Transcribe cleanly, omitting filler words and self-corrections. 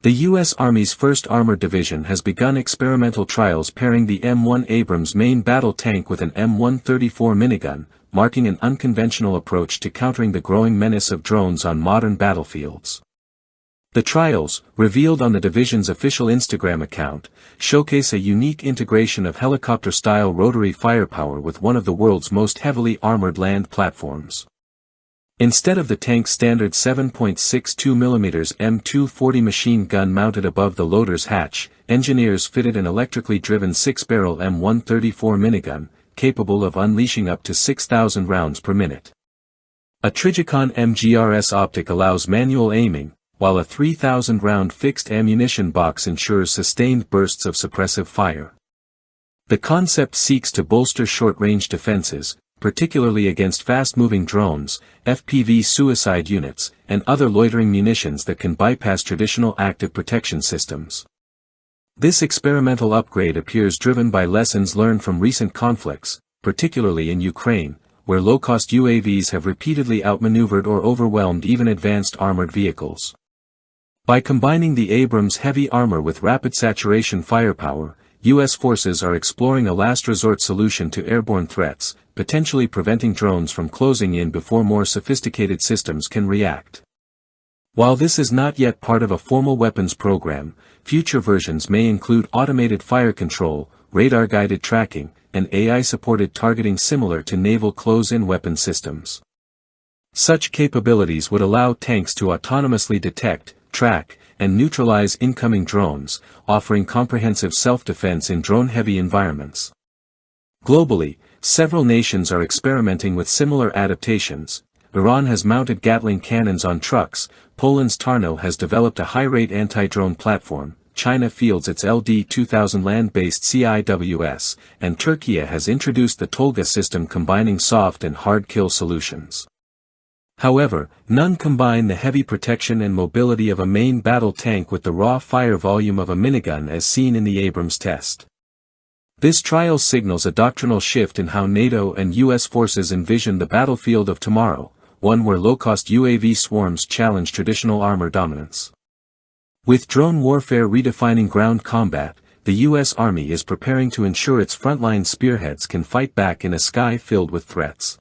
The U.S. Army's 1st Armored Division has begun experimental trials pairing the M1 Abrams main battle tank with an M134 minigun, marking an unconventional approach to countering the growing menace of drones on modern battlefields. The trials, revealed on the division's official Instagram account, showcase a unique integration of helicopter-style rotary firepower with one of the world's most heavily armored land platforms. Instead of the tank's standard 7.62mm M240 machine gun mounted above the loader's hatch, engineers fitted an electrically driven 6-barrel M134 minigun, capable of unleashing up to 6,000 rounds per minute. A Trijicon MGRS optic allows manual aiming, while a 3,000-round fixed ammunition box ensures sustained bursts of suppressive fire. The concept seeks to bolster short-range defenses, particularly against fast-moving drones, FPV suicide units, and other loitering munitions that can bypass traditional active protection systems. This experimental upgrade appears driven by lessons learned from recent conflicts, particularly in Ukraine, where low-cost UAVs have repeatedly outmaneuvered or overwhelmed even advanced armored vehicles. By combining the Abrams heavy armor with rapid saturation firepower, U.S. forces are exploring a last-resort solution to airborne threats, potentially preventing drones from closing in before more sophisticated systems can react. While this is not yet part of a formal weapons program, future versions may include automated fire control, radar-guided tracking, and AI-supported targeting similar to naval close-in weapon systems. Such capabilities would allow tanks to autonomously detect, track, and neutralize incoming drones, offering comprehensive self-defense in drone-heavy environments. Globally, several nations are experimenting with similar adaptations. Iran has mounted Gatling cannons on trucks, Poland's Tarno has developed a high-rate anti-drone platform, China fields its LD-2000 land-based CIWS, and Turkey has introduced the Tolga system combining soft and hard kill solutions. However, none combine the heavy protection and mobility of a main battle tank with the raw fire volume of a minigun as seen in the Abrams test. This trial signals a doctrinal shift in how NATO and U.S. forces envision the battlefield of tomorrow, one where low-cost UAV swarms challenge traditional armor dominance. With drone warfare redefining ground combat, the U.S. Army is preparing to ensure its frontline spearheads can fight back in a sky filled with threats.